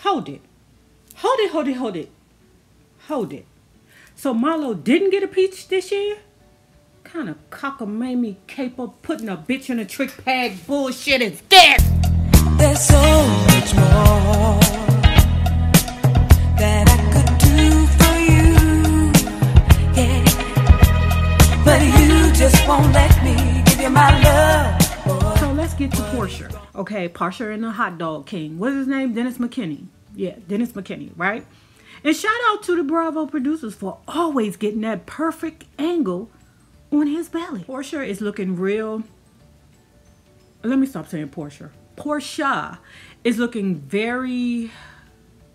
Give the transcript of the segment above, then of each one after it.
Hold it. Hold it, hold it, hold it. Hold it. So Marlo didn't get a peach this year? Kind of cockamamie caper putting a bitch in a trick bag bullshit is this? There's so much more that I could do for you, yeah. But you just won't let me give you my love, boy. So let's get to Porsha. Okay, Porsha and the hot dog king. What's his name? Dennis McKinney. Yeah, Dennis McKinney, right? And shout out to the Bravo producers for always getting that perfect angle on his belly. Porsha is looking real. Let me stop saying Porsha. Porsha is looking very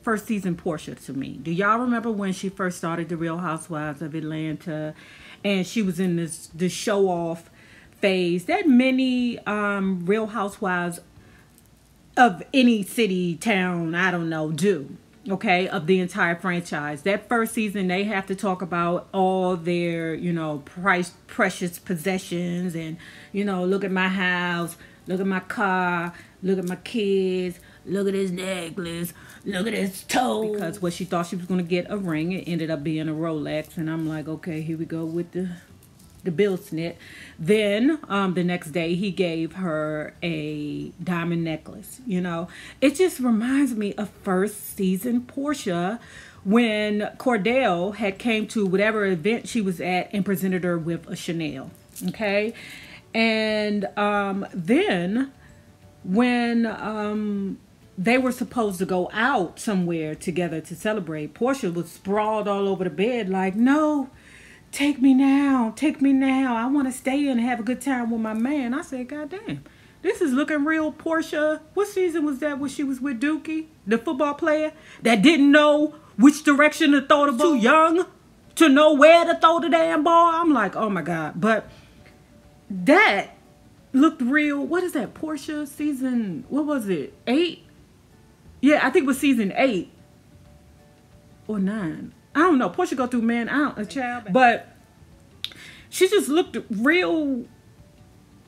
first season Porsha to me. Do y'all remember when she first started the Real Housewives of Atlanta and she was in this show off phase that many Real Housewives of any city, town, I don't know, do? Okay, of the entire franchise. That first season, they have to talk about all their, you know, precious possessions and, you know, look at my house, look at my car, look at my kids, look at his necklace, look at his toe. Because what she thought she was going to get a ring, it ended up being a Rolex. And I'm like, okay, here we go with the bill snit. Then the next day he gave her a diamond necklace. You know, it just reminds me of first season Porsha when Cordell had came to whatever event she was at and presented her with a Chanel. Okay, and then when they were supposed to go out somewhere together to celebrate, Porsha was sprawled all over the bed like, no, take me now. Take me now. I want to stay and have a good time with my man. I said, God damn, this is looking real Porsha. What season was that when she was with Dookie, the football player that didn't know which direction to throw the ball? Too young to know where to throw the damn ball. I'm like, oh my God. But that looked real. What is that? Porsha season, what was it? 8? Yeah, I think it was season 8 or 9. I don't know. Porsha go through man out a child, but she just looked real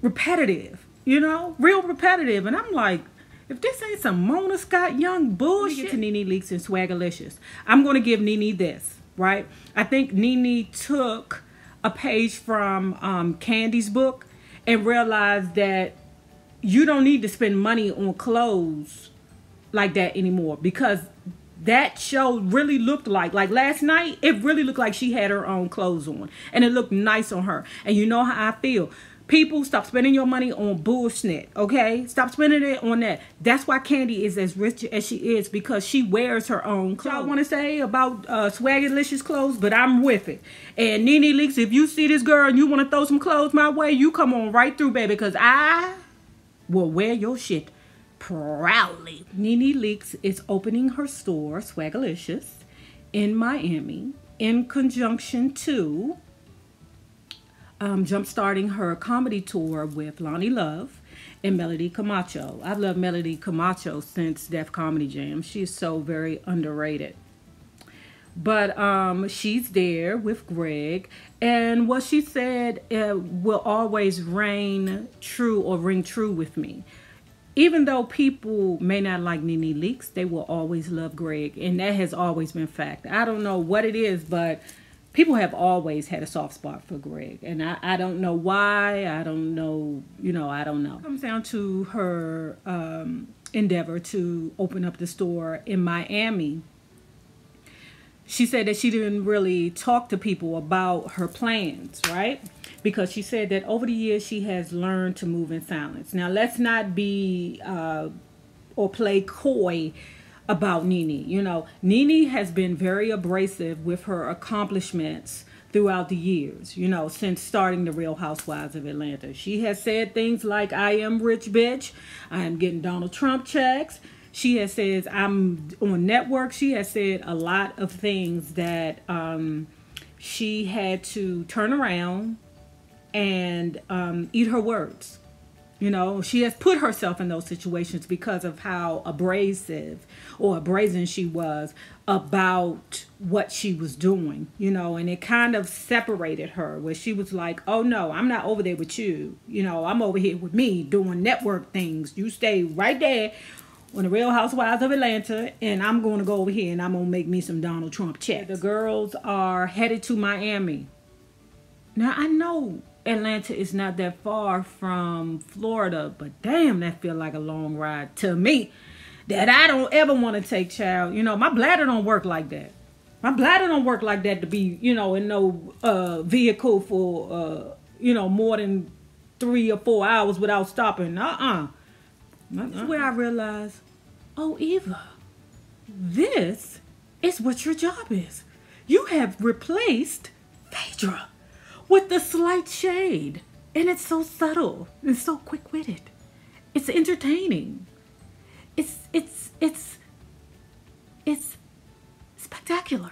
repetitive, you know, real repetitive. And I'm like, if this ain't some Mona Scott Young bullshit. Get to Nene Leakes and Swaggerlicious. I'm going to give Nene this, right? I think Nene took a page from Candy's book and realized that you don't need to spend money on clothes like that anymore, because that show really looked like last night, it really looked like she had her own clothes on. And it looked nice on her. And you know how I feel. People, stop spending your money on bullshit, okay? Stop spending it on that. That's why Candy is as rich as she is, because she wears her own clothes. I want to say about Swaggerlicious clothes, but I'm with it. And Nene Leakes, if you see this girl and you want to throw some clothes my way, you come on right through, baby, because I will wear your shit proudly. Nene Leakes is opening her store, Swaggerlicious, in Miami in conjunction to jumpstarting her comedy tour with Lonnie Love and Melody Camacho. I've loved Melody Camacho since Def Comedy Jam. She's so very underrated. But she's there with Greg, and what she said will always ring true with me. Even though people may not like Nene Leakes, they will always love Greg. And that has always been fact. I don't know what it is, but people have always had a soft spot for Greg. And I don't know why. I don't know. You know, I don't know. It comes down to her endeavor to open up the store in Miami. She said that she didn't really talk to people about her plans, right? Because she said that over the years she has learned to move in silence. Now, let's not be or play coy about Nene. You know, Nene has been very abrasive with her accomplishments throughout the years, you know, since starting the Real Housewives of Atlanta. She has said things like, I am rich, bitch. I am getting Donald Trump checks. She has said, I'm on network. She has said a lot of things that she had to turn around and eat her words. You know, she has put herself in those situations because of how abrasive or brazen she was about what she was doing, you know, and it kind of separated her, where she was like, oh no, I'm not over there with you. You know, I'm over here with me doing network things. You stay right there on the Real Housewives of Atlanta, and I'm going to go over here and I'm going to make me some Donald Trump checks. The girls are headed to Miami. Now, I know Atlanta is not that far from Florida, but damn, that feel like a long ride to me that I don't ever want to take, child. You know, my bladder don't work like that. My bladder don't work like that to be, you know, in no vehicle for, you know, more than 3 or 4 hours without stopping. That's where I realized, oh, Eva, this is what your job is. You have replaced Phaedra with the slight shade. And it's so subtle and so quick-witted. It's entertaining. It's spectacular.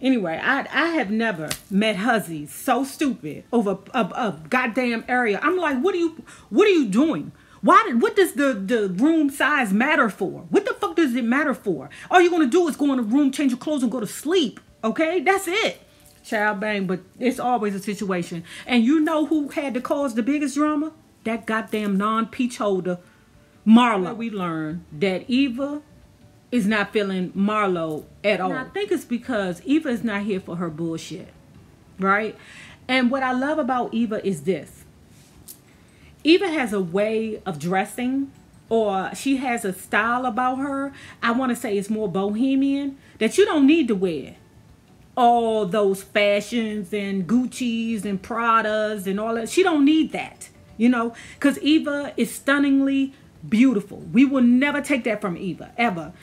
Anyway, I have never met hussies so stupid over a goddamn area. I'm like, what are you doing? What does the room size matter for? What the fuck does it matter for? All you're gonna do is go in the room, change your clothes, and go to sleep. Okay, that's it. Child bang, but it's always a situation. And you know who had to cause the biggest drama? That goddamn non-peach holder, Marlo. We learned that Eva is not feeling Marlo at all. And I think it's because Eva is not here for her bullshit, right? And what I love about Eva is this. Eva has a way of dressing, or she has a style about her. I want to say it's more bohemian, that you don't need to wear all those fashions and Gucci's and Pradas and all that. She don't need that, you know, because Eva is stunningly beautiful. We will never take that from Eva, ever.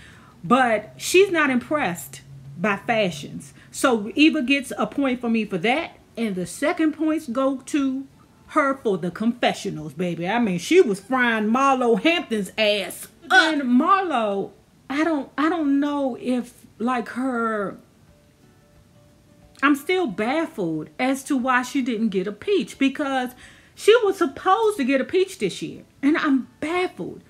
But she's not impressed by fashions. So Eva gets a point for me for that. And the second points go to her for the confessionals, baby. I mean, she was frying Marlo Hampton's ass up. And Marlo, I don't know if, like, her... I'm still baffled as to why she didn't get a peach, because she was supposed to get a peach this year. And I'm baffled.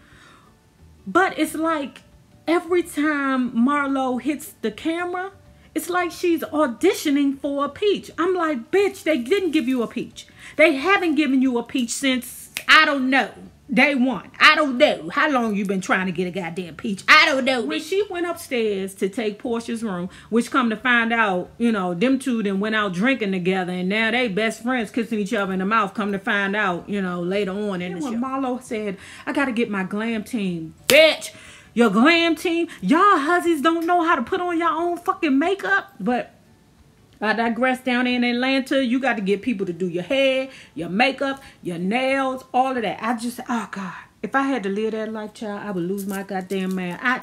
But it's like every time Marlo hits the camera, it's like she's auditioning for a peach. I'm like, bitch, they didn't give you a peach. They haven't given you a peach since, I don't know, day one. I don't know how long you've been trying to get a goddamn peach. I don't know. When she went upstairs to take Porsha's room, which come to find out, you know, them two then went out drinking together, and now they best friends kissing each other in the mouth, come to find out, you know, later on in the show. When Marlo said, I got to get my glam team. Bitch, your glam team? Y'all hussies don't know how to put on your own fucking makeup? But I digress. Down in Atlanta, you got to get people to do your hair, your makeup, your nails, all of that. I just, oh God, if I had to live that life, child, I would lose my goddamn man. I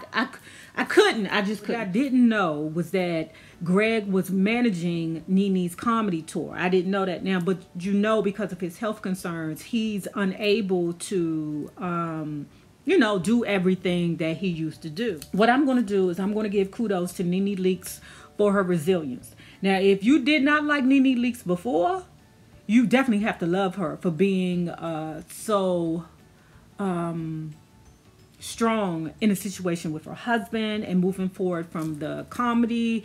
couldn't. I just couldn't. What I didn't know was that Greg was managing Nene's comedy tour. I didn't know that now, but you know, because of his health concerns, he's unable to, you know, do everything that he used to do. What I'm going to do is I'm going to give kudos to Nene Leakes for her resilience. Now, if you did not like Nene Leakes before, you definitely have to love her for being so strong in a situation with her husband and moving forward from the comedy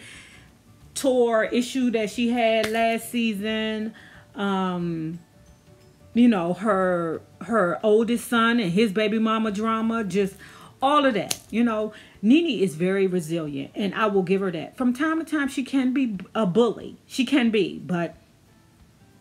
tour issue that she had last season. You know, her oldest son and his baby mama drama, just all of that. You know, Nene is very resilient, and I will give her that. From time to time, she can be a bully. She can be, but,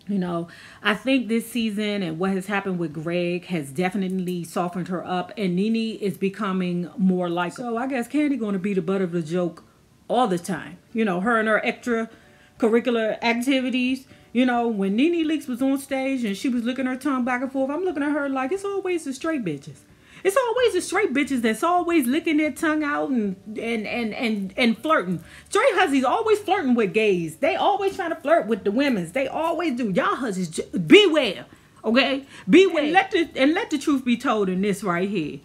you know, I think this season and what has happened with Greg has definitely softened her up, and Nene is becoming more like her. So I guess Kandi going to be the butt of the joke all the time. You know, her and her extracurricular activities. You know, when Nene Leakes was on stage and she was licking her tongue back and forth, I'm looking at her like, it's always the straight bitches. It's always the straight bitches that's always licking their tongue out and flirting. Straight hussies always flirting with gays. They always trying to flirt with the women's. They always do. Y'all hussies, beware, okay? Beware. And let the truth be told in this right here.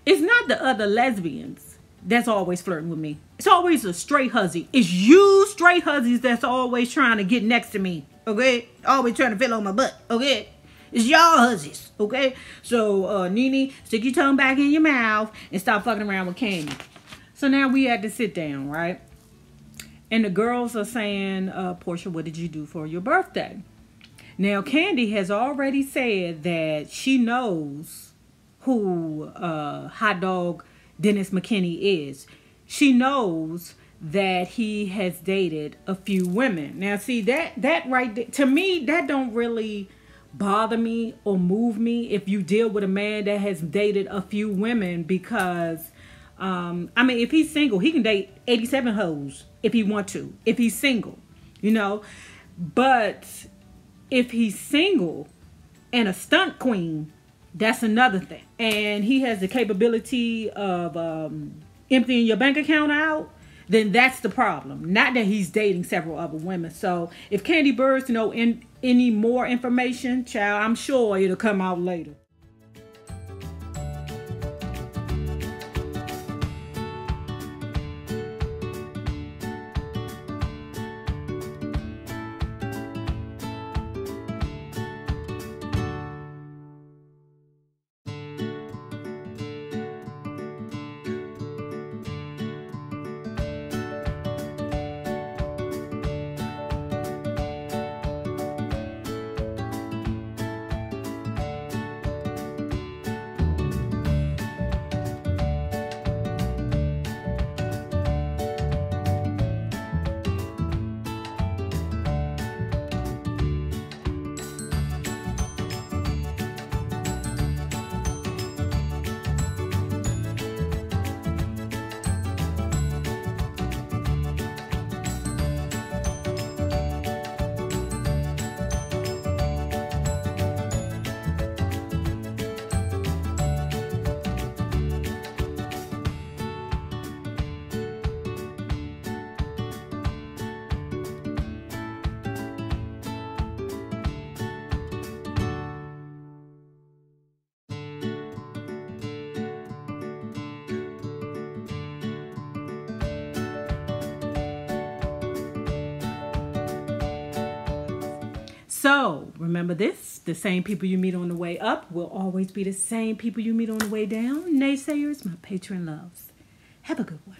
It's not the other lesbians that's always flirting with me. It's always a straight hussy. It's you straight hussies that's always trying to get next to me, okay? Always trying to fill on my butt, okay? It's y'all hussies, okay? So, Nene, stick your tongue back in your mouth and stop fucking around with Kandi. So now we had to sit down, right? And the girls are saying, Porsha, what did you do for your birthday? Now, Kandi has already said that she knows who Hot Dog Dennis McKinney is. She knows that he has dated a few women. Now, see, that right there, to me, that don't really bother me or move me if you deal with a man that has dated a few women, because I mean, if he's single, he can date 87 hoes if he want to, if he's single, you know. But if he's single and a stunt queen, that's another thing. And he has the capability of emptying your bank account out, then that's the problem. Not that he's dating several other women. So if Candy Birds know any more information, child, I'm sure it'll come out later. So, remember this, the same people you meet on the way up will always be the same people you meet on the way down. Naysayers, my patron loves. Have a good one.